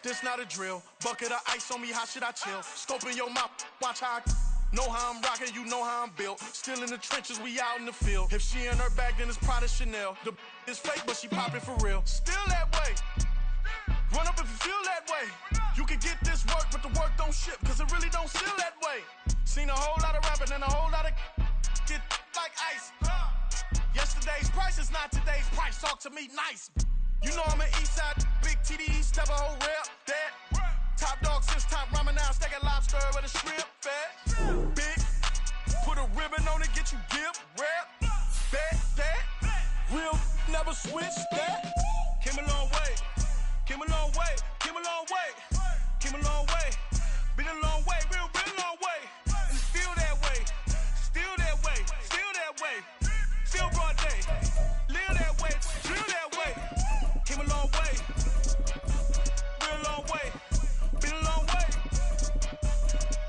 this not a drill. Bucket of ice on me, how should I chill? Scope in your mouth, watch how I know how I'm rocking, you know how I'm built. Still in the trenches, we out in the field. If she in her bag, then it's Prada Chanel. The is fake, but she poppin' for real. Still that way. Run up if you feel that way. You can get this work, but the work don't ship, cause it really don't feel that way. Seen a whole lot of rapping and a whole lot of get like ice. Yesterday's price is not today's price. Talk to me nice. You know I'm an east side, big TDE, step a whole rep, that. Top dog since top ramen now, steak a lobster with a shrimp, fat. Big, put a ribbon on it, get you gift, rep. That. Real, never switch, that. Came a long way, came a long way, came a long way, came a long way. Been a long way, real long way. And it's still that way, still that way, still that way. Still broad day, live that way, drill that way. Came a long way, real long way, been a long way,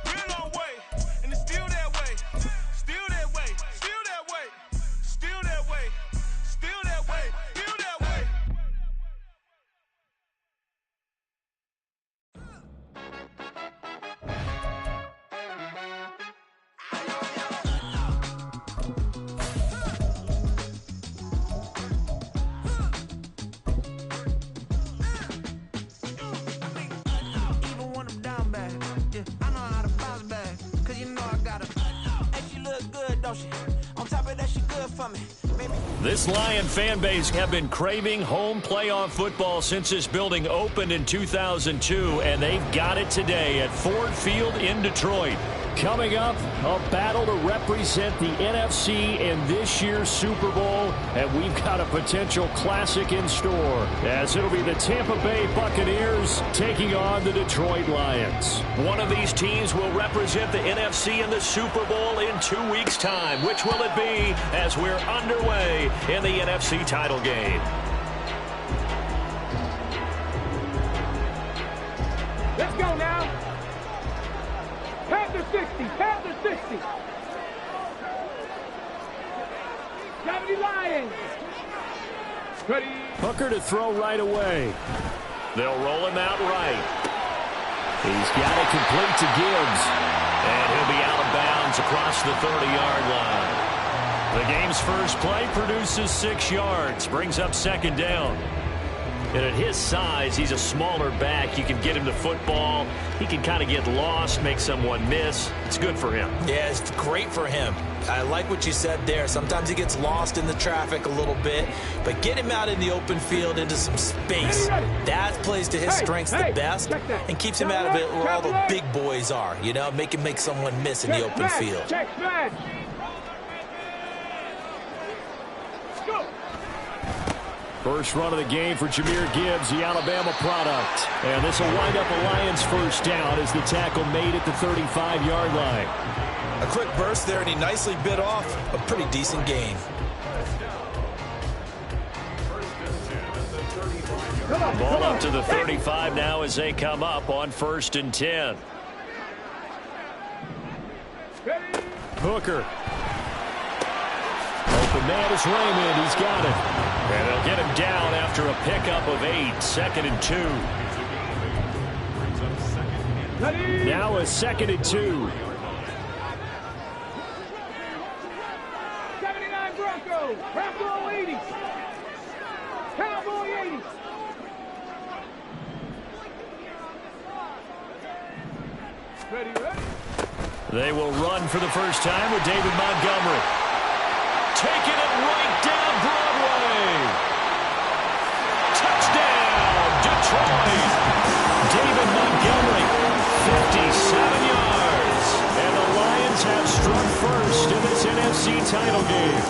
real long way, and it's still that way, still that way, still that way, still that way, still that way, still that way. This Lion fan base have been craving home playoff football since this building opened in 2002, and they've got it today at Ford Field in Detroit. Coming up, a battle to represent the NFC in this year's Super Bowl, and we've got a potential classic in store, as it'll be the Tampa Bay Buccaneers taking on the Detroit Lions. One of these teams will represent the NFC in the Super Bowl in 2 weeks' time. Which will it be as we're underway in the NFC title game? Let's go now. Panther 60, Panther 60. 70 Lions. Ready. Hooker to throw right away. They'll roll him out right. He's got it complete to Gibbs. And he'll be out of bounds across the 30-yard line. The game's first play produces 6 yards, brings up second down. And at his size, he's a smaller back. You can get him the football. He can kind of get lost, make someone miss. It's good for him. Yeah, it's great for him. I like what you said there. Sometimes he gets lost in the traffic a little bit, but get him out in the open field into some space. That plays to his strengths the best and keeps him out of it where all the big boys are. You know, make him make someone miss in the open field. First run of the game for Jahmyr Gibbs, the Alabama product. And this will wind up a Lions first down as the tackle made at the 35-yard line. A quick burst there, and he nicely bit off a pretty decent gain. Ball up to the 35 now as they come up on 1st and 10. Hooker. Open man is Raymond. He's got it. And they'll get him down after a pickup of 8. 2nd and 2. Now a 2nd and 2. 79 Broncos. Bronco 80. Cowboy 80. Ready. They will run for the first time with David Montgomery. Taking it right down Broadway. Touchdown, Detroit. David Montgomery, 57 yards. And the Lions have struck first in this NFC title game.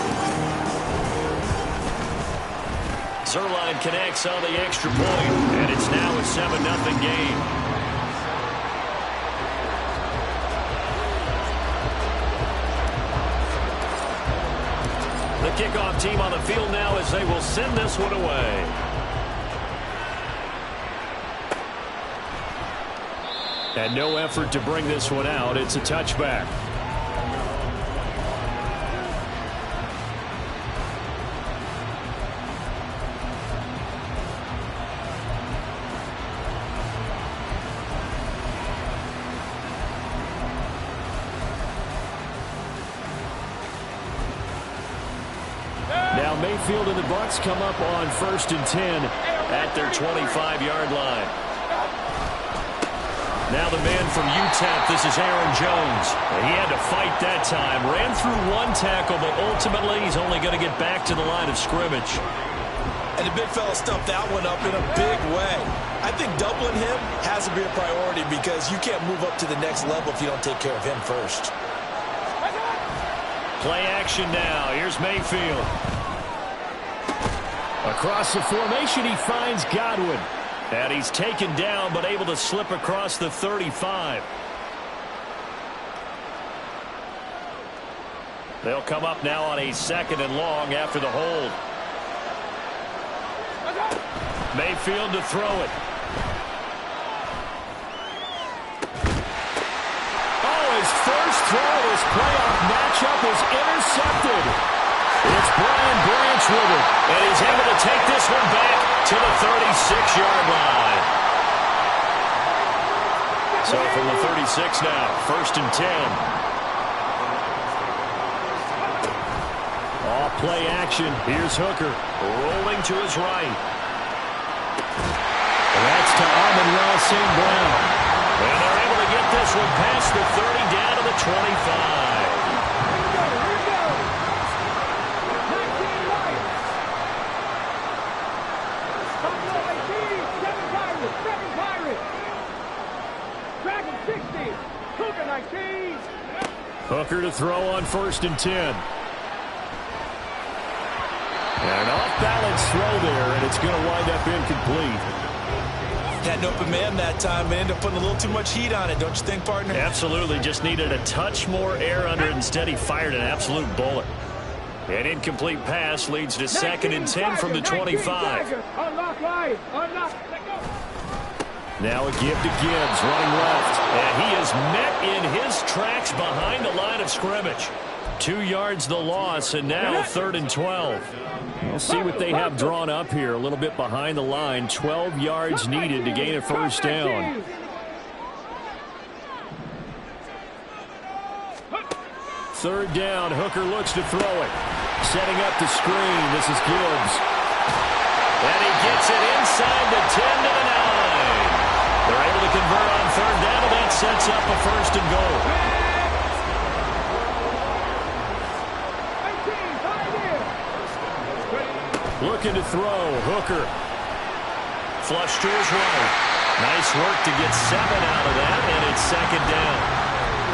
Zerline connects on the extra point, and it's now a 7-0 game. The kickoff team on the field now as they will send this one away. And no effort to bring this one out. It's a touchback. Mayfield and the Bucs come up on 1st and 10 at their 25-yard line. Now the man from UTEP, this is Aaron Jones. He had to fight that time. Ran through one tackle, but ultimately he's only going to get back to the line of scrimmage. And the big fella stuffed that one up in a big way. I think doubling him has to be a priority because you can't move up to the next level if you don't take care of him first. Play action now. Here's Mayfield. Across the formation, he finds Godwin. And he's taken down, but able to slip across the 35. They'll come up now on a 2nd and long after the hold. Mayfield to throw it. Oh, his first throw of his playoff matchup is intercepted. It's Brian Branch with it, and he's able to take this one back to the 36-yard line. So from the 36 now, 1st and 10. All play action. Here's Hooker rolling to his right. That's to Amon-Ra St. Brown. And they're able to get this one past the 30 down to the 25. Hooker to throw on 1st and 10. And an off-balance throw there, and it's going to wind up incomplete. Had an open man that time and ended up putting a little too much heat on it, don't you think, partner? Absolutely. Just needed a touch more air under it. Instead, he fired an absolute bullet. An incomplete pass leads to 2nd and 10 from the 25. Unlock line. Unlock. Now a give to Gibbs, running left. And he is met in his tracks behind the line of scrimmage. 2 yards the loss, and now 3rd and 12. We'll see what they have drawn up here. A little bit behind the line. 12 yards needed to gain a 1st down. Third down. Hooker looks to throw it. Setting up the screen. This is Gibbs. And he gets it inside the 10 to the 9. They're able to convert on 3rd down, and that sets up a 1st and goal. Looking to throw. Hooker. Flush to his right. Nice work to get 7 out of that, and it's 2nd down.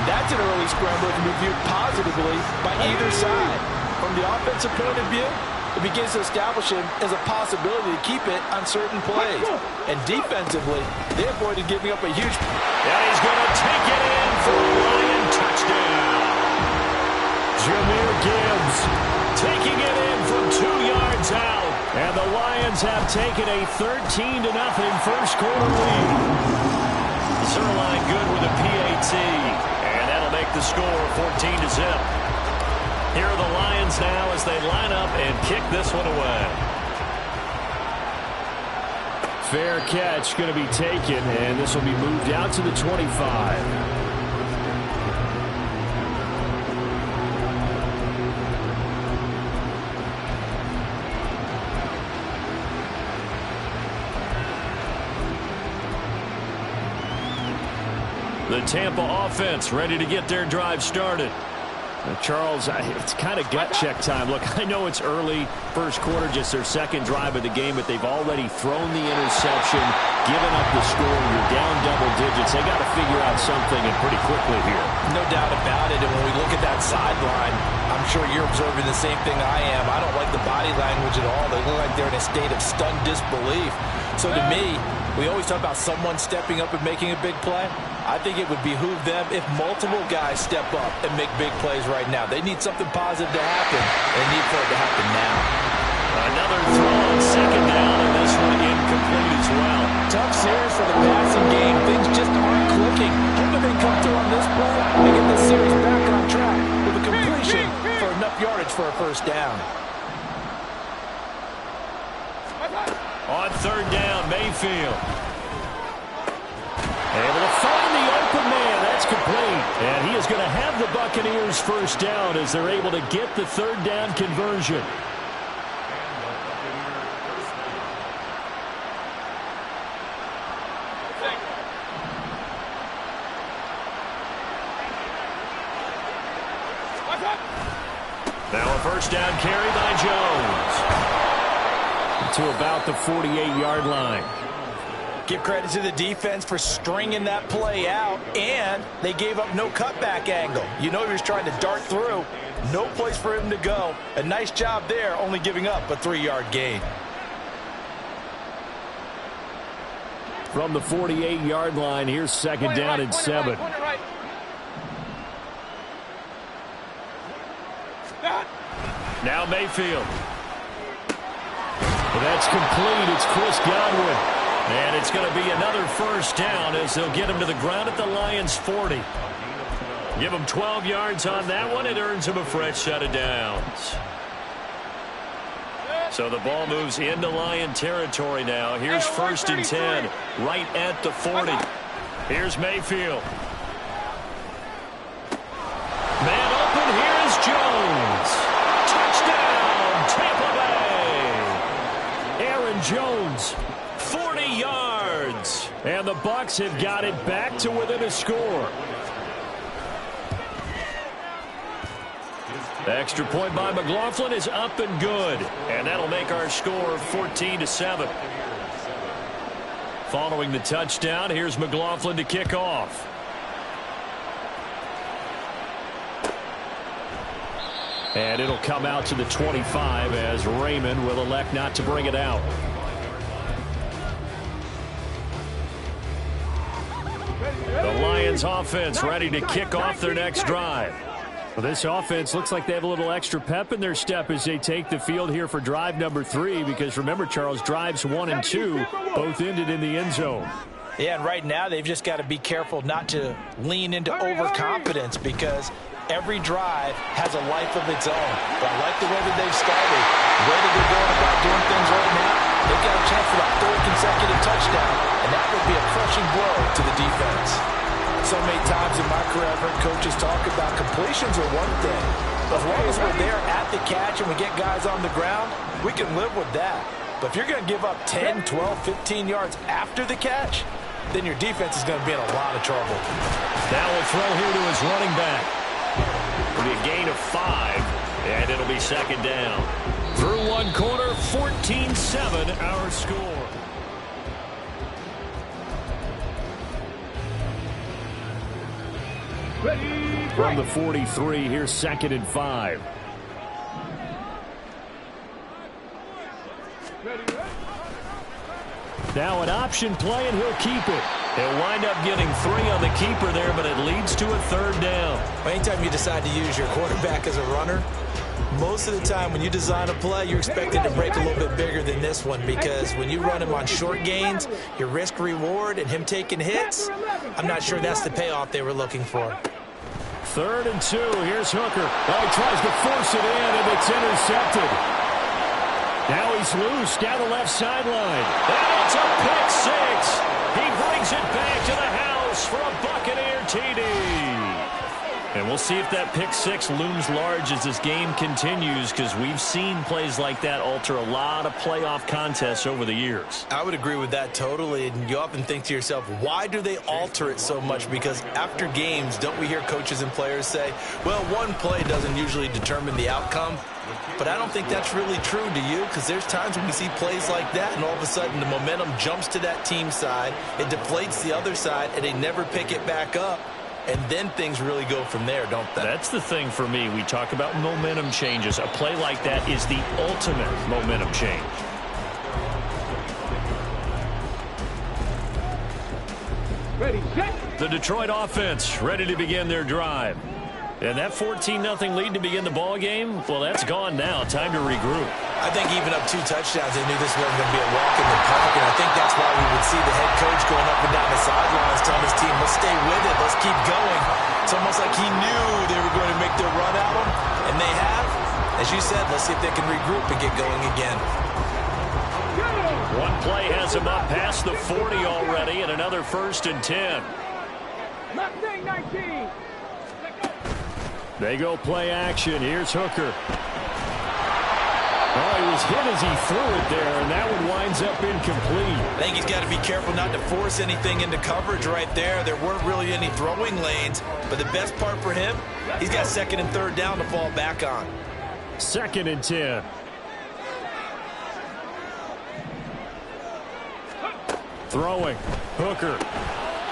That's an early scramble that can be viewed positively by either side. From the offensive point of view, it begins to establish him as a possibility to keep it on certain plays. And defensively, they avoided giving up a huge... And he's going to take it in for a Lion touchdown. Jahmyr Gibbs taking it in from 2 yards out. And the Lions have taken a 13-0 first quarter lead. Zerline good with a PAT. And that'll make the score 14-0. Here are the Lions now as they line up and kick this one away. Fair catch going to be taken, and this will be moved out to the 25. The Tampa offense ready to get their drive started. Charles, it's kind of gut check time. Look, I know it's early, first quarter, just their 2nd drive of the game, but they've already thrown the interception, given up the score. You're down double digits. They got to figure out something, and pretty quickly here. No doubt about it, and when we look at that sideline, I'm sure you're observing the same thing I am. I don't like the body language at all. They look like they're in a state of stunned disbelief. So to me, we always talk about someone stepping up and making a big play. I think it would behoove them if multiple guys step up and make big plays right now. They need something positive to happen, and they need for it to happen now. Another throw on 2nd down, and this one incomplete as well. Tough series for the passing game. Things just aren't clicking. Hoping they come through on this play and get this series back on track with a completion for enough yardage for a 1st down. On 3rd down, Mayfield. Able to find the open man. That's complete. And he is going to have the Buccaneers 1st down as they're able to get the 3rd down conversion. first down carry by Jones. To about the 48-yard line. Give credit to the defense for stringing that play out, and they gave up no cutback angle. You know he was trying to dart through. No place for him to go. A nice job there, only giving up a 3-yard gain. From the 48-yard line, here's second down and 7. Now Mayfield. Well, that's complete. It's Chris Godwin. And it's going to be another first down as they'll get him to the ground at the Lions' 40. Give him 12 yards on that one. It earns him a fresh set of downs. So the ball moves into Lion territory now. Here's first and 10, right at the 40. Here's Mayfield. Man open, here's Jones. Touchdown, Tampa Bay. Aaron Jones, 40 yards. And the Bucs have got it back to within a score. The extra point by McLaughlin is up and good. And that'll make our score 14-7. Following the touchdown, here's McLaughlin to kick off. And it'll come out to the 25 as Raymond will elect not to bring it out. The Lions offense ready to kick off their next drive. Well, this offense looks like they have a little extra pep in their step as they take the field here for drive number 3, because remember, Charles, drives 1 and 2 both ended in the end zone. Yeah, and right now they've just got to be careful not to lean into overconfidence, because every drive has a life of its own. But I like the way that they've started. The way that they're going about doing things right now, they've got a chance for that 3rd consecutive touchdown, and that would be a crushing blow to the defense. So many times in my career, I've heard coaches talk about completions are one thing. As long as we're there at the catch and we get guys on the ground, we can live with that. But if you're going to give up 10, 12, 15 yards after the catch, then your defense is going to be in a lot of trouble. Now we'll throw here to his running back. It'll be a gain of 5, and it'll be second down. Through one quarter, 14-7 our score. From the 43, here's second and 5. Now an option play, and he'll keep it. He'll wind up getting 3 on the keeper there, but it leads to a 3rd down. Anytime you decide to use your quarterback as a runner, most of the time when you design a play, you're expected to break a little bit bigger than this one, because when you run him on short gains, your risk-reward and him taking hits, I'm not sure that's the payoff they were looking for. 3rd and 2. Here's Hooker. Oh, he tries to force it in, and it's intercepted. Now he's loose down the left sideline. And it's a pick 6. He brings it back to the house for a Buccaneer TD. And we'll see if that pick 6 looms large as this game continues, because we've seen plays like that alter a lot of playoff contests over the years. I would agree with that totally, and you often think to yourself, why do they alter it so much? Because after games, don't we hear coaches and players say, well, one play doesn't usually determine the outcome? But I don't think that's really true, do you? Because there's times when we see plays like that, and all of a sudden the momentum jumps to that team side, it deflates the other side, and they never pick it back up. And then things really go from there, don't they? That's the thing for me. We talk about momentum changes. A play like that is the ultimate momentum change. Ready, set. The Detroit offense ready to begin their drive. And that 14-0 lead to begin the ball game, well, that's gone now. Time to regroup. I think even up 2 touchdowns, they knew this wasn't going to be a walk in the park, and I think that's why we would see the head coach going up and down the sidelines telling his team, let's stay with it, let's keep going. It's almost like he knew they were going to make their run at him, and they have. As you said, let's see if they can regroup and get going again. One play has him up past the 40 already, and another 1st and 10. Mustang 19. They go play action. Here's Hooker. Oh, he was hit as he threw it there, and that one winds up incomplete. I think he's got to be careful not to force anything into coverage right there. There weren't really any throwing lanes, but the best part for him, he's got 2nd and 3rd down to fall back on. 2nd and 10. Throwing. Hooker.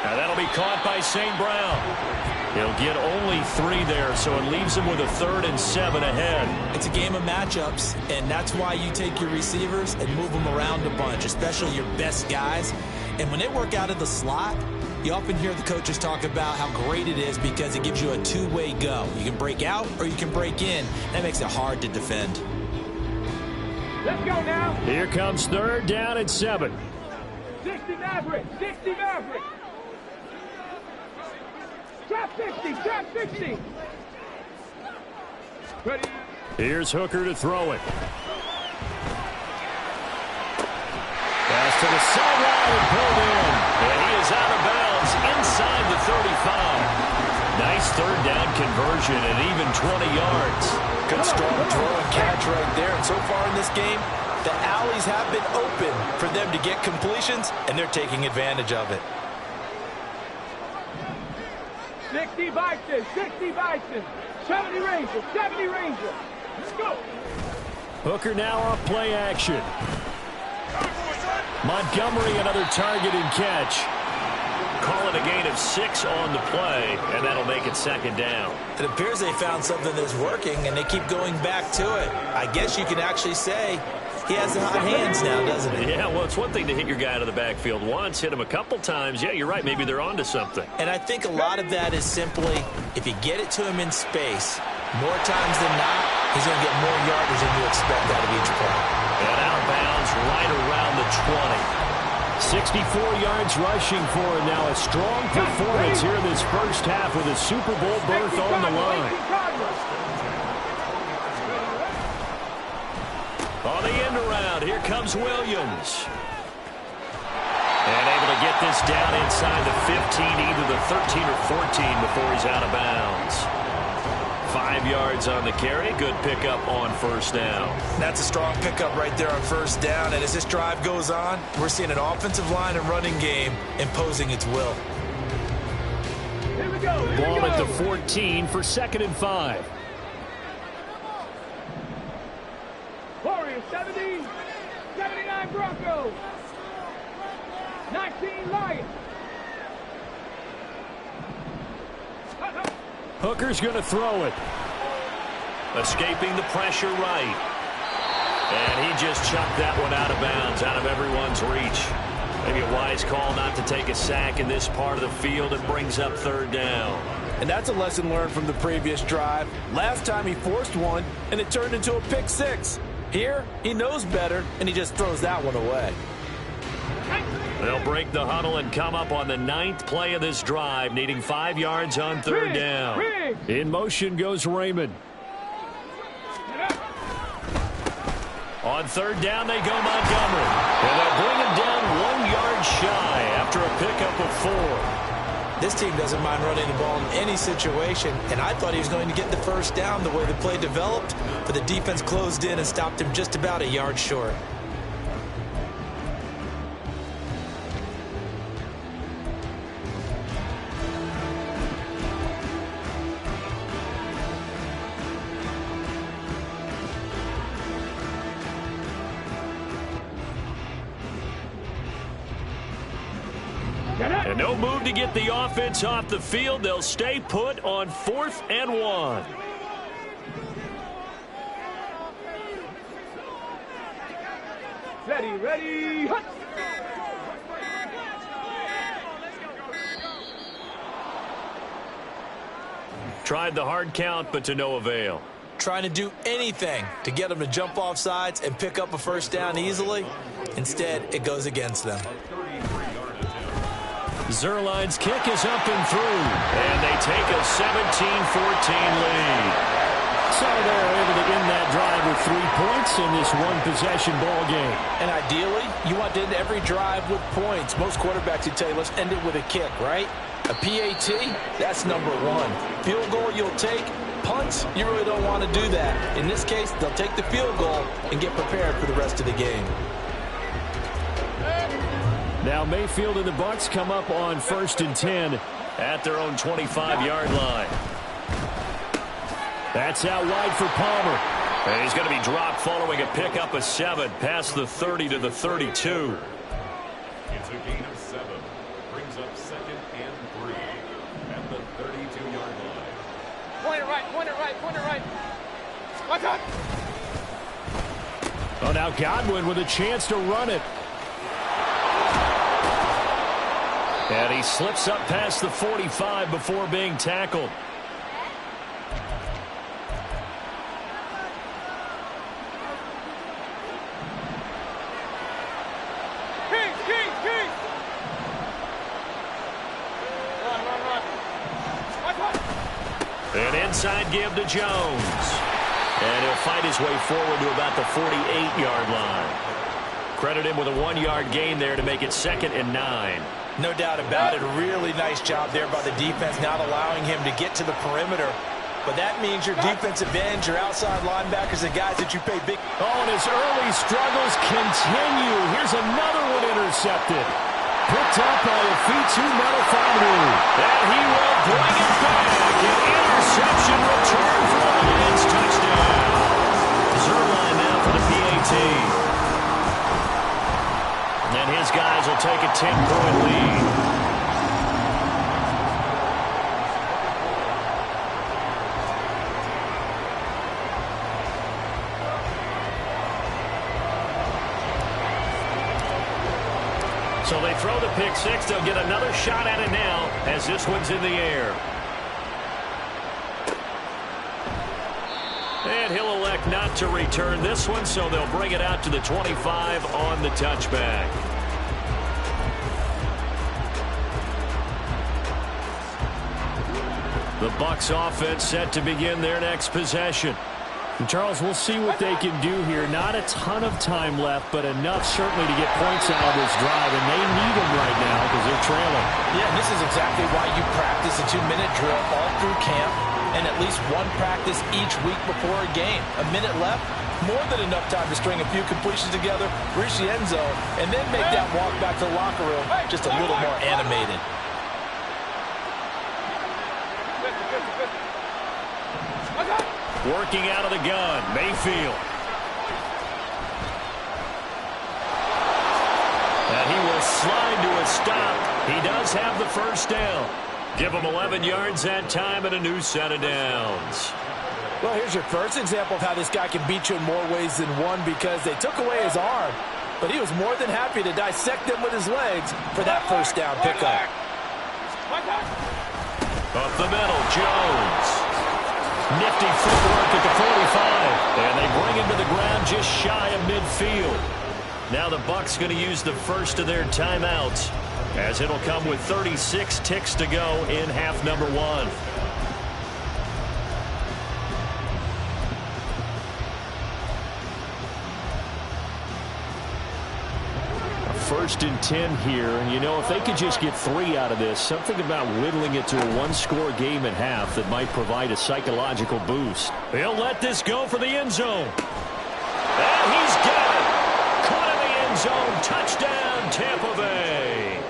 Now that'll be caught by St. Brown. He'll get only 3 there, so it leaves him with a 3rd and 7 ahead. It's a game of matchups, and that's why you take your receivers and move them around a bunch, especially your best guys. And when they work out of the slot, you often hear the coaches talk about how great it is because it gives you a two-way go. You can break out or you can break in. That makes it hard to defend. Let's go now. Here comes 3rd down and 7. 60 Maverick. 60 Maverick. Trap 60. Trap 60. Ready. Here's Hooker to throw it. Pass to the sideline and pulled in. And he is out of bounds inside the 35. Nice 3rd down conversion and even 20 yards. Good strong throw and catch right there. And so far in this game, the alleys have been open for them to get completions, and they're taking advantage of it. 60 Bison. 60 Bison. 70 Ranger. 70 Ranger. Let's go. Hooker now off play action. Montgomery another target and catch. Call it a gain of 6 on the play, and that'll make it 2nd down. It appears they found something that's working, and they keep going back to it. I guess you can actually say he has the hot hands now, doesn't he? Yeah, well, it's one thing to hit your guy out of the backfield once, hit him a couple times. Yeah, you're right. Maybe they're onto something. And I think a lot of that is simply if you get it to him in space, more times than not, he's going to get more yardage than you expect out of each play. And out of bounds right around the 20. 64 yards rushing for him now. A strong performance here in this first half with a Super Bowl berth on the line. On the end around, here comes Williams. And able to get this down inside the 15, either the 13 or 14 before he's out of bounds. 5 yards on the carry. Good pickup on 1st down. That's a strong pickup right there on 1st down. And as this drive goes on, we're seeing an offensive line and running game imposing its will. Here we go. Ball at the 14 for 2nd and 5. Warriors 70. 79 Broncos. 19 Lions. Hooker's going to throw it. Escaping the pressure right. And he just chucked that one out of bounds, out of everyone's reach. Maybe a wise call not to take a sack in this part of the field. It brings up 3rd down. And that's a lesson learned from the previous drive. Last time he forced one, and it turned into a pick 6. Here, he knows better, and he just throws that one away. They'll break the huddle and come up on the 9th play of this drive, needing 5 yards on 3rd down. In motion goes Raymond. On 3rd down, they go Montgomery. And they'll bring him down 1 yard shy after a pickup of 4. This team doesn't mind running the ball in any situation, and I thought he was going to get the 1st down the way the play developed, but the defense closed in and stopped him just about a yard short. And no move to get the offense off the field. They'll stay put on 4th and 1. Ready. Tried the hard count, but to no avail. Trying to do anything to get them to jump off sides and pick up a 1st down easily. Instead, it goes against them. Zerline's kick is up and through, and they take a 17-14 lead. So they're able to end that drive with 3 points in this one-possession ball game. And ideally, you want to end every drive with points. Most quarterbacks would tell you, let's end it with a kick, right? A PAT, that's number 1. Field goal you'll take. Punts, you really don't want to do that. In this case, they'll take the field goal and get prepared for the rest of the game. Now Mayfield and the Bucs come up on 1st and 10 at their own 25-yard line. That's out wide for Palmer. And he's going to be dropped following a pickup of 7 past the 30 to the 32. It's a gain of 7. Brings up 2nd and 3 at the 32-yard line. Point it right, point it right, point it right. Watch out. Oh, now Godwin with a chance to run it. And he slips up past the 45 before being tackled. An inside give to Jones. And he'll fight his way forward to about the 48-yard line. Credit him with a 1-yard gain there to make it 2nd and 9. No doubt about it. A really nice job there by the defense, not allowing him to get to the perimeter. But that means your defensive ends, your outside linebackers, the guys that you pay big. Oh, and his early struggles continue. Here's another one intercepted. Picked up by a Fitu Metafamu. And he will bring it back. An interception return for the Lions. Touchdown. Zerline now for the PAT. And his guys will take a 10-point lead. So they throw the pick 6. They'll get another shot at it now as this one's in the air. And he'll elect not to return this one, so they'll bring it out to the 25 on the touchback. The Bucs offense set to begin their next possession. And Charles, we'll see what they can do here. Not a ton of time left, but enough certainly to get points out of this drive, and they need them right now because they're trailing. Yeah, and this is exactly why you practice a 2-minute drill all through camp and at least one practice each week before a game. A minute left, more than enough time to string a few completions together, reach the end zone, and then make that walk back to the locker room just a little more animated. Working out of the gun, Mayfield. And he will slide to a stop. He does have the first down. Give him 11 yards that time and a new set of downs. Well, here's your first example of how this guy can beat you in more ways than one because they took away his arm, but he was more than happy to dissect them with his legs for that first down pickup. Up the middle, Jones. Nifty footwork at the 45. And they bring him to the ground just shy of midfield. Now the Bucs going to use the first of their timeouts as it'll come with 36 ticks to go in half number 1. First and 10 here, and you know, if they could just get 3 out of this, something about whittling it to a 1-score game at half that might provide a psychological boost. He'll let this go for the end zone. And he's got it. Caught in the end zone. Touchdown, Tampa Bay.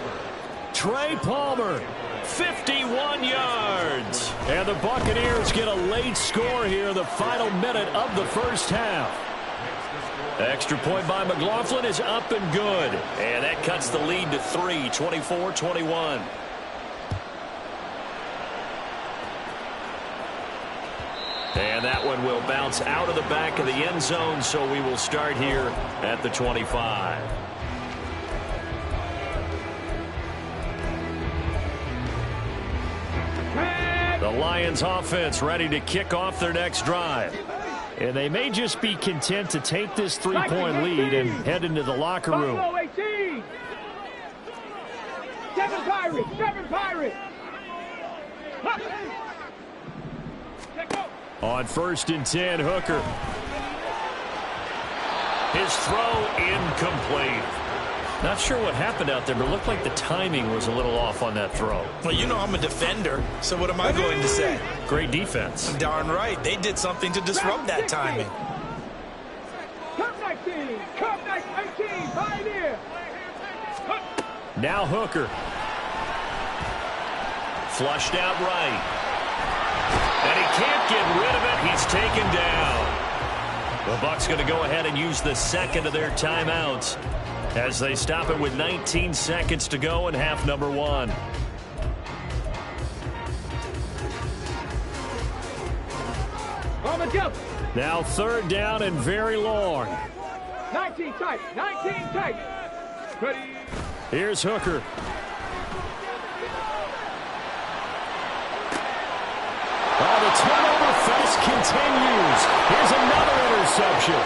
Trey Palmer, 51 yards. And the Buccaneers get a late score here, the final minute of the first half. Extra point by McLaughlin is up and good. And that cuts the lead to 3, 24-21. And that one will bounce out of the back of the end zone, so we will start here at the 25. The Lions offense ready to kick off their next drive. And they may just be content to take this 3-point lead and head into the locker room. 18. 7 Pirates, 7 Pirates. On 1st and 10, Hooker. His throw incomplete. Not sure what happened out there, but it looked like the timing was a little off on that throw. Well, you know I'm a defender, so what am I going to say? Great defense. Darn right. They did something to disrupt that timing. Cup 19, Cup 19, Pioneer. Now Hooker. Flushed out right. And he can't get rid of it. He's taken down. The Bucs going to go ahead and use the second of their timeouts as they stop it with 19 seconds to go in half number 1. Now 3rd down and very long. 19 tight. 19 tight. Ready. Here's Hooker. Oh, the turnover fest continues. Here's another interception.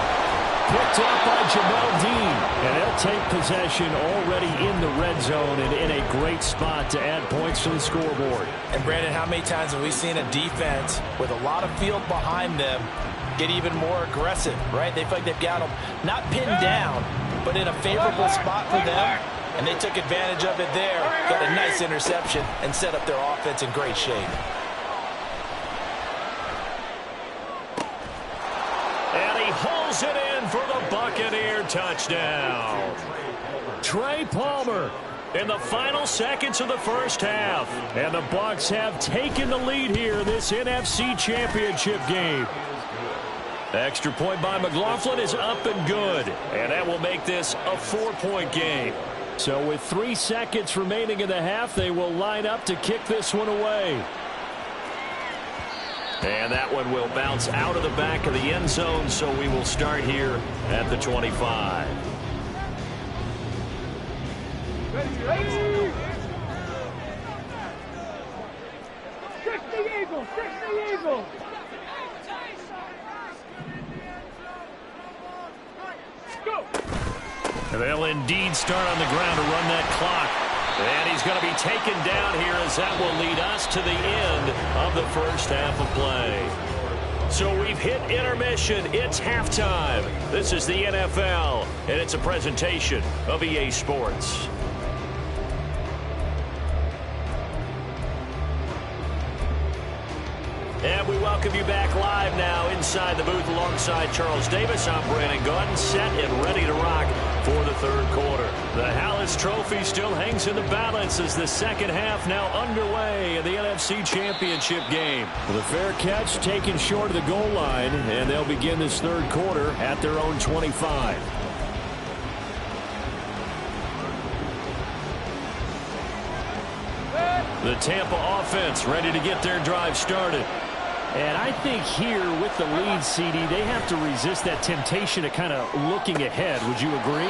Picked up by Jamel Dean. And they'll take possession already in the red zone and in a great spot to add points to the scoreboard. And, Brandon, how many times have we seen a defense with a lot of field behind them get even more aggressive, right? They feel like they've got them not pinned down, but in a favorable spot for them. And they took advantage of it there. Got a nice interception and set up their offense in great shape. And he hauls it in for the Buccaneer touchdown. Trey Palmer in the final seconds of the first half. And the Bucs have taken the lead here in this NFC Championship game. Extra point by McLaughlin is up and good. And that will make this a 4-point game. So with 3 seconds remaining in the half, they will line up to kick this one away. And that one will bounce out of the back of the end zone, so we will start here at the 25. Ready. 60 Eagles. 60 Eagles. Go. And they'll indeed start on the ground to run that clock. And he's going to be taken down here as that will lead us to the end of the first half of play. So we've hit intermission. It's halftime. This is the NFL, and it's a presentation of EA Sports. And we welcome you back live now inside the booth alongside Charles Davis. I'm Brandon Gunn, set and ready to rock for the third quarter. The Hallis Trophy still hangs in the balance as the second half now underway in the NFC Championship game. The fair catch taken short of the goal line, and they'll begin this third quarter at their own 25. The Tampa offense ready to get their drive started. And I think here with the lead, CD, they have to resist that temptation of kind of looking ahead. Would you agree?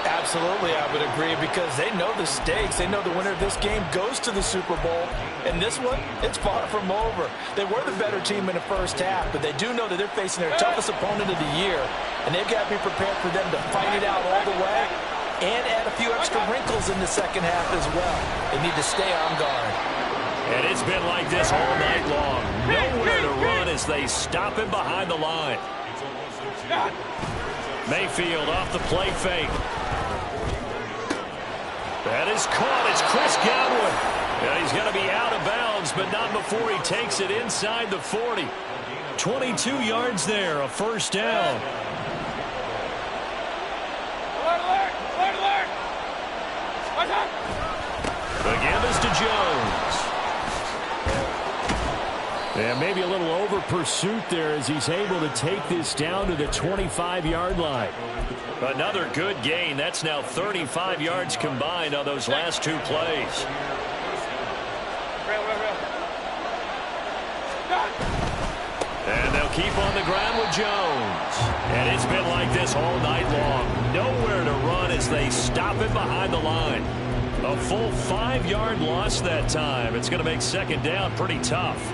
Absolutely, I would agree, because they know the stakes. They know the winner of this game goes to the Super Bowl. And this one, it's far from over. They were the better team in the first half, but they do know that they're facing their toughest opponent of the year. And they've got to be prepared for them to fight it out all the way and add a few extra wrinkles in the second half as well. They need to stay on guard. And it's been like this all night long. Nowhere to run as they stop him behind the line. Mayfield off the play fake. That is caught. It's Chris Godwin. And he's going to be out of bounds, but not before he takes it inside the 40. 22 yards there, a first down. The give is to Jones. And maybe a little over pursuit there as he's able to take this down to the 25-yard line. Another good gain. That's now 35 yards combined on those last two plays. And they'll keep on the ground with Jones. And it's been like this all night long. Nowhere to run as they stop him behind the line. A full 5-yard loss that time. It's going to make second down pretty tough.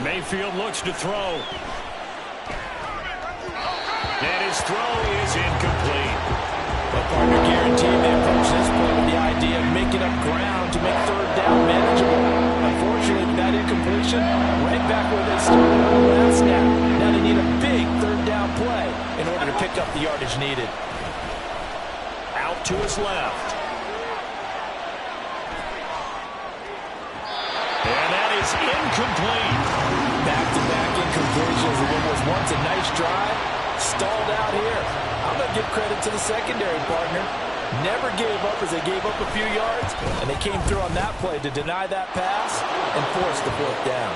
Mayfield looks to throw. And his throw is incomplete. Well, partner, guaranteed they approach this play with the idea of making up ground to make third down manageable. Unfortunately, with that incompletion, right back where they started on the last snap. Now they need a big third down play in order to pick up the yardage needed. Out to his left. And that is incomplete. Back-to-back incompletions. It was once a nice drive. Stalled out here. I'm going to give credit to the secondary, partner. never gave up as they gave up a few yards, and they came through on that play to deny that pass and force the 4th down.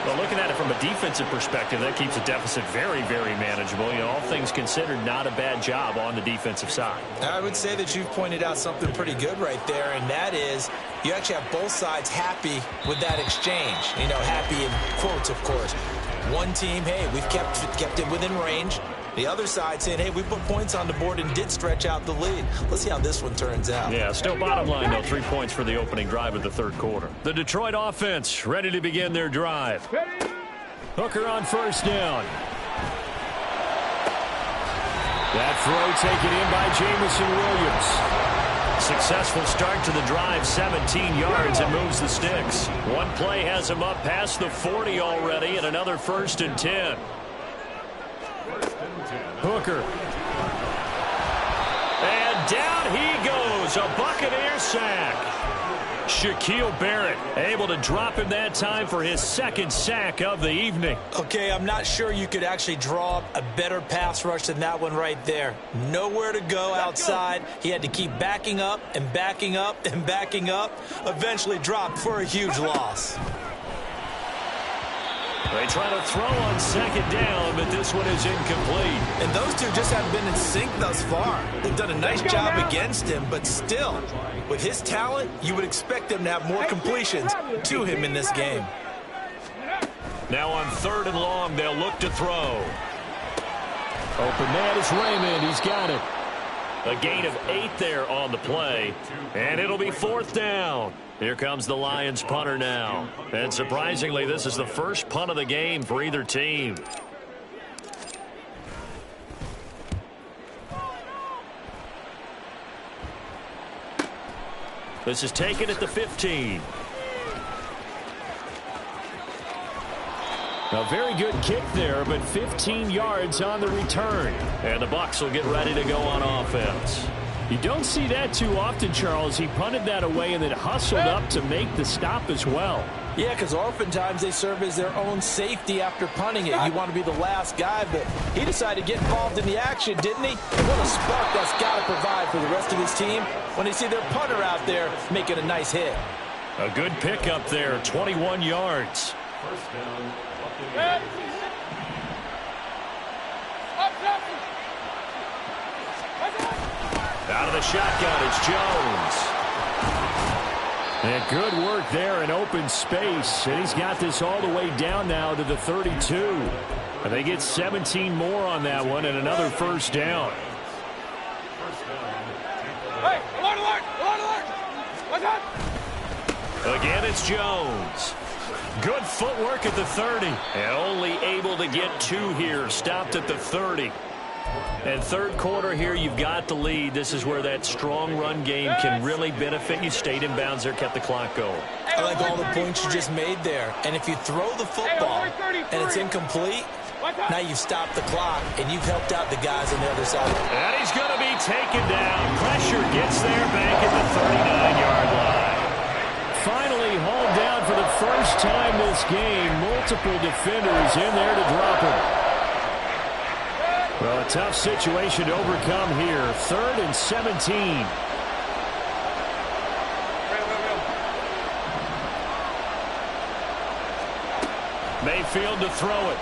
Well, looking at it from a defensive perspective, that keeps the deficit very, very manageable. You know, all things considered, not a bad job on the defensive side. I would say that you've pointed out something pretty good right there, and that is you actually have both sides happy with that exchange. You know, happy in quotes, of course. One team, hey, we've kept it within range. The other side saying, hey, we put points on the board and did stretch out the lead. Let's see how this one turns out. Yeah, still bottom line, though, 3 points for the opening drive of the 3rd quarter. The Detroit offense ready to begin their drive. Hooker on 1st down. That throw taken in by Jamison Williams. Successful start to the drive, 17 yards, and moves the sticks. One play has him up past the 40 already, and another 1st and 10. Hooker. And down he goes. A Buccaneer sack. Shaquille Barrett able to him that time for his 2nd sack of the evening. Okay, I'm not sure you could actually draw up a better pass rush than that one right there. Nowhere to go outside. He had to keep backing up and backing up and backing up. Eventually dropped for a huge loss. They try to throw on 2nd down, but this one is incomplete. And those two just haven't been in sync thus far. They've done a nice job against him, but still, with his talent, you would expect them to have more completions to him in this game. Now on 3rd and long, they'll look to throw. Open man is Raymond. He's got it. A gain of 8 there on the play, and it'll be 4th down. Here comes the Lions punter now. And surprisingly, this is the first punt of the game for either team. This is taken at the 15. A very good kick there, but 15 yards on the return. And the Bucs will get ready to go on offense. You don't see that too often, Charles. He punted that away and then hustled up to make the stop as well. Yeah, because oftentimes they serve as their own safety after punting it. You want to be the last guy, but he decided to get involved in the action, didn't he? And what a spark that's got to provide for the rest of his team when they see their punter out there making a nice hit. A good pickup there, 21 yards. 1st down. Out of the shotgun, it's Jones. And good work there in open space. And he's got this all the way down now to the 32. And they get 17 more on that one and another 1st down. Hey, alert, alert, alert, alert. Watch out. Again, it's Jones. Good footwork at the 30. And only able to get 2 here. Stopped at the 30. And 3rd quarter here, you've got the lead. This is where that strong run game can really benefit you. Stayed in bounds there, kept the clock going. I like all the points you just made there. And if you throw the football and it's incomplete, now you've stopped the clock and you've helped out the guys on the other side. And he's going to be taken down. Pressure gets there back at the 39-yard line. Finally hauled down for the first time this game. Multiple defenders in there to drop him. Well, a tough situation to overcome here. 3rd and 17. Mayfield to throw it.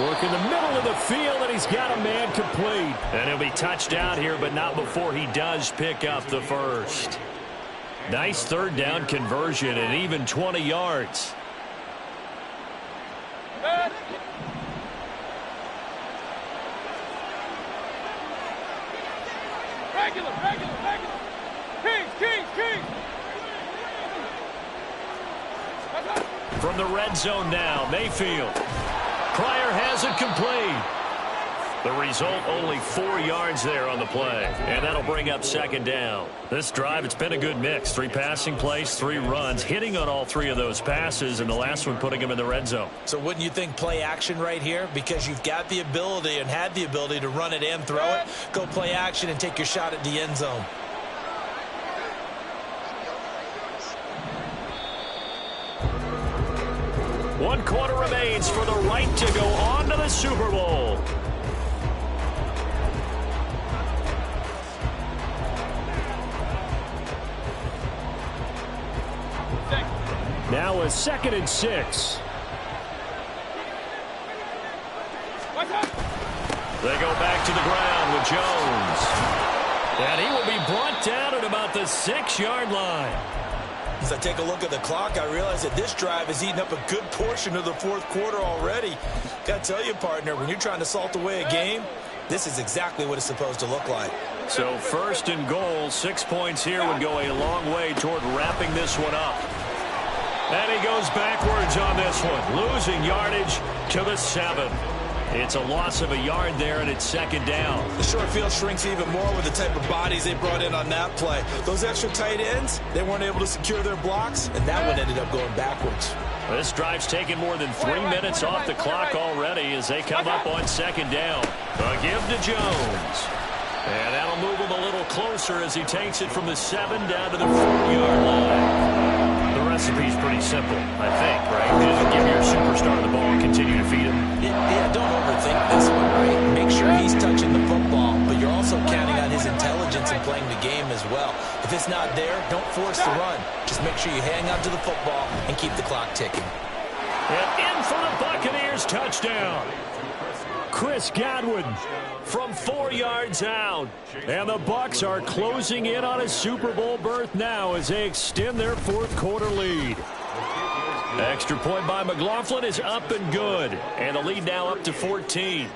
Work in the middle of the field, and he's got a man complete. And he'll be touched out here, but not before he does pick up the 1st. Nice 3rd down conversion and even 20 yards. Kings. From the red zone now, Mayfield. Pryor has it complete. The result, only 4 yards there on the play. And that'll bring up 2nd down. This drive, it's been a good mix. 3 passing plays, 3 runs, hitting on all 3 of those passes, and the last one putting him in the red zone. So wouldn't you think play action right here? Because you've got the ability and had the ability to run it and throw it. Go play action and take your shot at the end zone. One quarter remains for the right to go on to the Super Bowl. Now a 2nd and 6. They go back to the ground with Jones. And he will be brought down at about the 6-yard line. As I take a look at the clock, I realize that this drive has eaten up a good portion of the 4th quarter already. Got to tell you, partner, when you're trying to salt away a game, this is exactly what it's supposed to look like. So 1st and goal, 6 points here would go a long way toward wrapping this one up. And he goes backwards on this one, losing yardage to the 7. It's a loss of a yard there, and it's 2nd down. The short field shrinks even more with the type of bodies they brought in on that play. Those extra tight ends, they weren't able to secure their blocks, and that one ended up going backwards. This drive's taken more than 3 minutes off the clock already as they come up on 2nd down. A give to Jones. And that'll move him a little closer as he takes it from the 7 down to the 4-yard line. The recipe's pretty simple, I think, right? Just give your superstar the ball and continue to feed him. Yeah, don't overthink this one, right? Make sure he's touching the football, but you're also counting on his intelligence in playing the game as well. If it's not there, don't force the run. Just make sure you hang on to the football and keep the clock ticking. And in for the Buccaneers touchdown. Chris Godwin from 4 yards out. And the Bucs are closing in on a Super Bowl berth now as they extend their 4th quarter lead. Extra point by McLaughlin is up and good. And the lead now up to 14.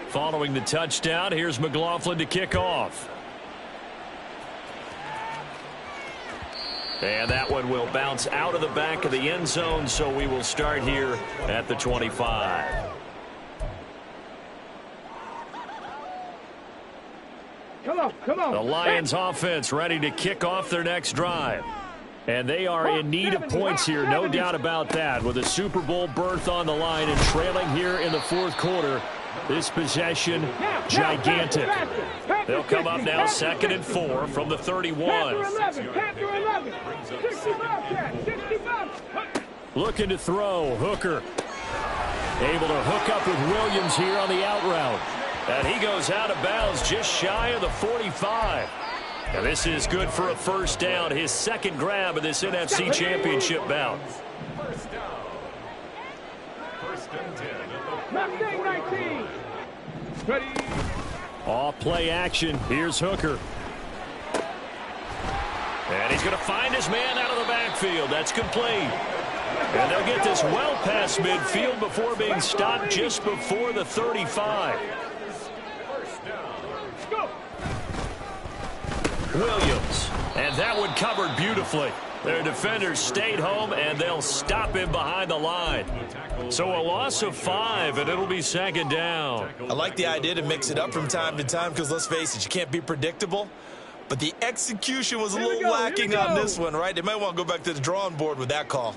Following the touchdown, here's McLaughlin to kick off. And that one will bounce out of the back of the end zone, so we will start here at the 25. Come on. The Lions offense ready to kick off their next drive. And they are in need of points here, no doubt about that. With a Super Bowl berth on the line and trailing here in the 4th quarter, this possession, gigantic. They'll come up now 2nd and 4 from the 31. Looking to throw, Hooker. Able to hook up with Williams here on the out route. And he goes out of bounds just shy of the 45. And this is good for a 1st down, his 2nd grab of this NFC Championship bout. Off play action. Here's Hooker. And he's going to find his man out of the backfield. That's complete. And they'll get this well past midfield before being stopped just before the 35. Williams. And that one covered beautifully. Their defenders stayed home, and they'll stop him behind the line. So a loss of 5, and it'll be 2nd down. I like the idea to mix it up from time to time because, let's face it, you can't be predictable. But the execution was a little lacking on this one, right? They might want to go back to the drawing board with that call.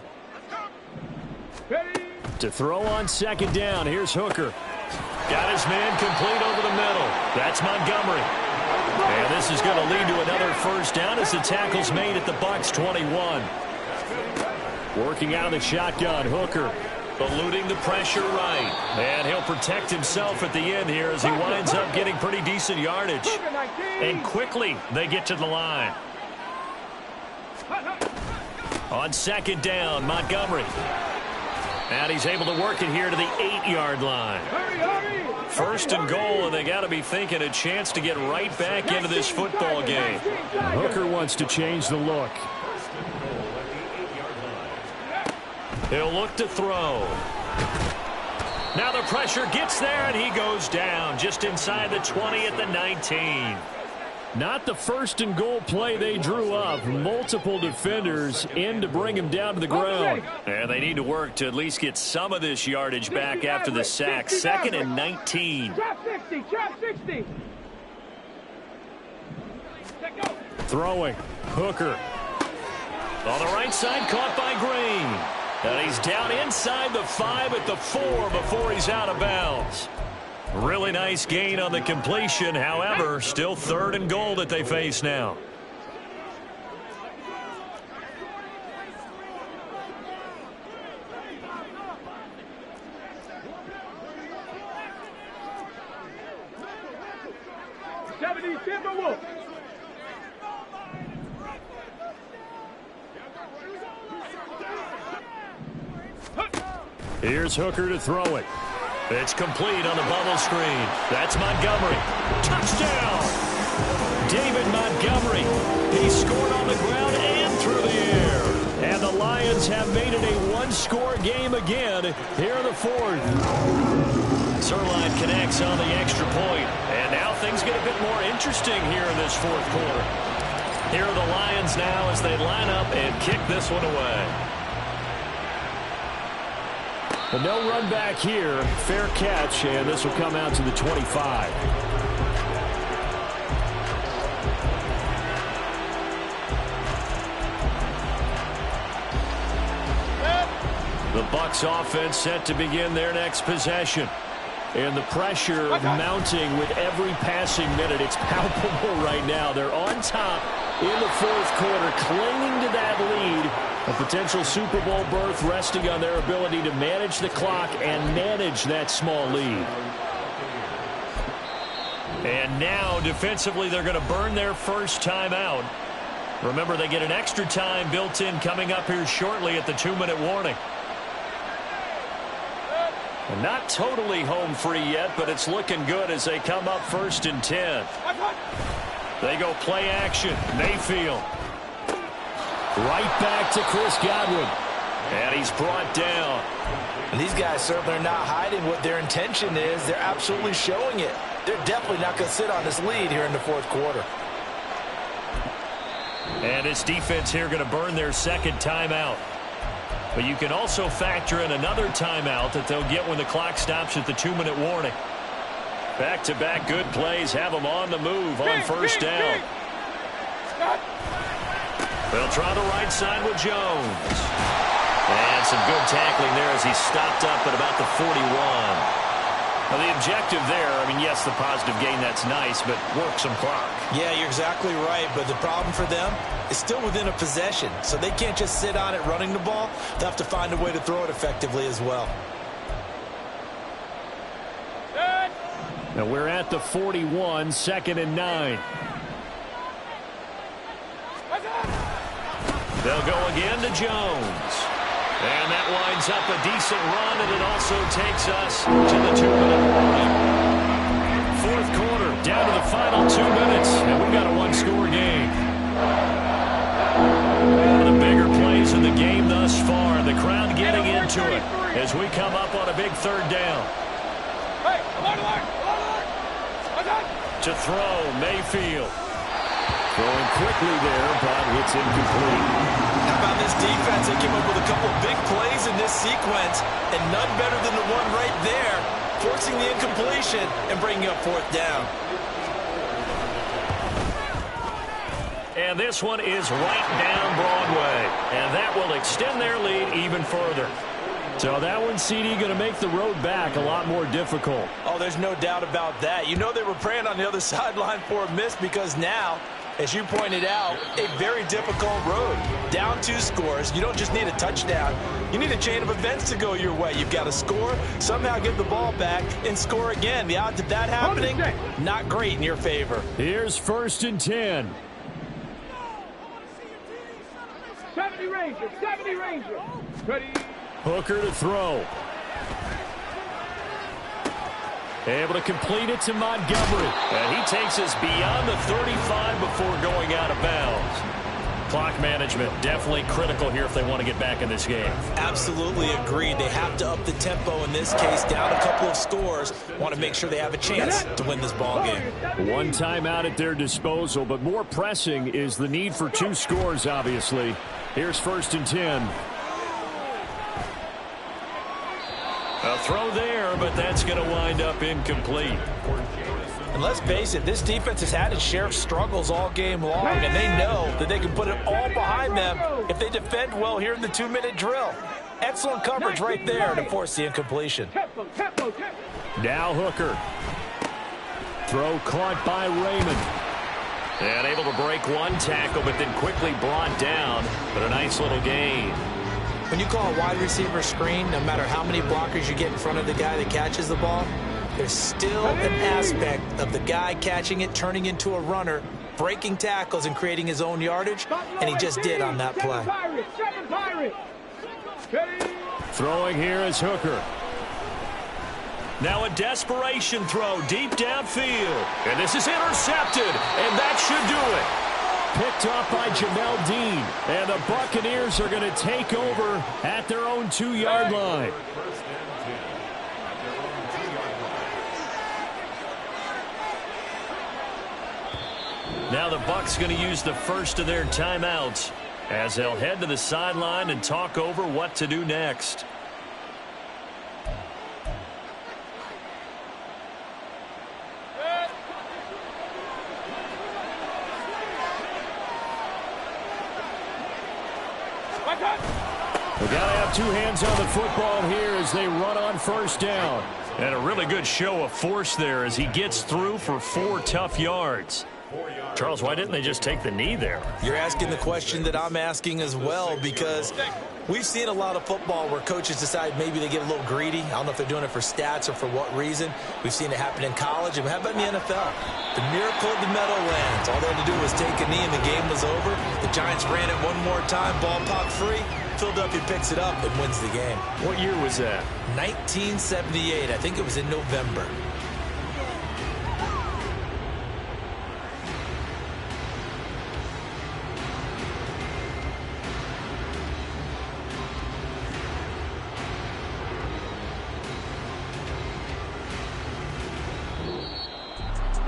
To throw on 2nd down, here's Hooker. Got his man complete over the middle. That's Montgomery. And this is going to lead to another 1st down as the tackle's made at the Bucs 21. Working out of the shotgun, Hooker eluding the pressure right. And he'll protect himself at the end here as he winds up getting pretty decent yardage. And quickly they get to the line. On 2nd down, Montgomery. And he's able to work it here to the 8-yard line. 1st and goal, and they got to be thinking a chance to get right back into this football game. Hooker wants to change the look. He'll look to throw. Now the pressure gets there, and he goes down just inside the 20 at the 19. Not the 1st and goal play they drew up. Multiple defenders in to bring him down to the ground. And they need to work to at least get some of this yardage back after the sack. 2nd and 19. Trap 60. Throwing. Hooker. On the right side, caught by Green. And he's down inside the 5 at the 4 before he's out of bounds. Really nice gain on the completion. However, still 3rd and goal that they face now. Here's Hooker to throw it. It's complete on the bubble screen. That's Montgomery. Touchdown! David Montgomery. He scored on the ground and through the air. And the Lions have made it a one-score game again here in the fourth. Zerline connects on the extra point. And now things get a bit more interesting here in this fourth quarter. Here are the Lions now as they line up and kick this one away. But no run back here. Fair catch, and this will come out to the 25. The Bucs offense set to begin their next possession. And the pressure mounting with every passing minute. It's palpable right now. They're on top in the fourth quarter, clinging to that lead. A potential Super Bowl berth resting on their ability to manage the clock and manage that small lead. And now, defensively, they're going to burn their first timeout. Remember, they get an extra time built in coming up here shortly at the 2-minute warning. And not totally home free yet, but it's looking good as they come up 1st and 10. They go play action. Mayfield. Right back to Chris Godwin. And he's brought down. And these guys certainly are not hiding what their intention is. They're absolutely showing it. They're definitely not going to sit on this lead here in the fourth quarter. And this defense here going to burn their second timeout. But you can also factor in another timeout that they'll get when the clock stops at the 2-minute warning. Back-to-back good plays have them on the move on first down. They'll try the right side with Jones. And some good tackling there as he's stopped up at about the 41. Now, the objective there, I mean, yes, the positive gain, that's nice, but work some clock. Yeah, you're exactly right, but the problem for them is still within a possession, so they can't just sit on it running the ball. They'll have to find a way to throw it effectively as well. Now we're at the 41, 2nd and 9. They'll go again to Jones. And that winds up a decent run, and it also takes us to the 2-minute warning. Fourth quarter, down to the final 2 minutes, and we've got a one-score game. One of the bigger plays in the game thus far. The crowd getting into it as we come up on a big third down. To throw, Mayfield. Throwing quickly there, but it's incomplete. How about this defense? They came up with a couple of big plays in this sequence, and none better than the one right there, forcing the incompletion and bringing up fourth down. And this one is right down Broadway, and that will extend their lead even further. So that one, CD, going to make the road back a lot more difficult. Oh, there's no doubt about that. You know they were praying on the other sideline for a miss because now, as you pointed out, a very difficult road. Down 2 scores. You don't just need a touchdown. You need a chain of events to go your way. You've got to score, somehow get the ball back, and score again. The odds of that happening, not great in your favor. Here's 1st and 10. 70 Ranger, 70 Ranger. Ready. Hooker to throw. Able to complete it to Montgomery. And he takes us beyond the 35 before going out of bounds. Clock management definitely critical here if they want to get back in this game. Absolutely agreed. They have to up the tempo in this case, down a couple of scores. Want to make sure they have a chance to win this ball game. One timeout at their disposal, but more pressing is the need for 2 scores, obviously. Here's 1st and 10. A throw there, but that's going to wind up incomplete. And let's face it, this defense has had its share of struggles all game long, and they know that they can put it all behind them if they defend well here in the 2-minute drill. Excellent coverage right there to force the incompletion. Now Hooker. Throw caught by Raymond. And able to break one tackle, but then quickly brought down. But a nice little gain. When you call a wide receiver screen, no matter how many blockers you get in front of the guy that catches the ball, there's still an aspect of the guy catching it, turning into a runner, breaking tackles and creating his own yardage, and he just did on that play. Throwing here is Hooker. Now a desperation throw deep downfield. And this is intercepted, and that should do it. Picked off by Jamel Dean. And the Buccaneers are going to take over at their own 2-yard line. First and 10 at their own 2-yard line. Now the Bucs going to use the first of their timeouts as they'll head to the sideline and talk over what to do next. We got to have two hands on the football here as they run on first down. And a really good show of force there as he gets through for 4 tough yards. Charles, why didn't they just take the knee there? You're asking the question that I'm asking as well, because we've seen a lot of football where coaches decide maybe they get a little greedy. I don't know if they're doing it for stats or for what reason. We've seen it happen in college. And how about in the NFL? The miracle of the Meadowlands. All they had to do was take a knee and the game was over. The Giants ran it one more time, ball popped free. Philadelphia picks it up and wins the game. What year was that? 1978. I think it was in November.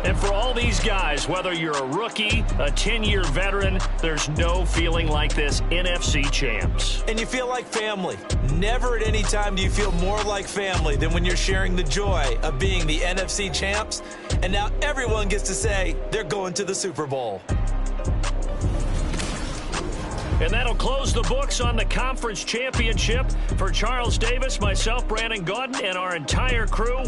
And for all these guys, whether you're a rookie, a 10-year veteran, there's no feeling like this NFC champs. And you feel like family. Never at any time do you feel more like family than when you're sharing the joy of being the NFC champs. And now everyone gets to say they're going to the Super Bowl. And that'll close the books on the conference championship. For Charles Davis, myself, Brandon Gaudin, and our entire crew,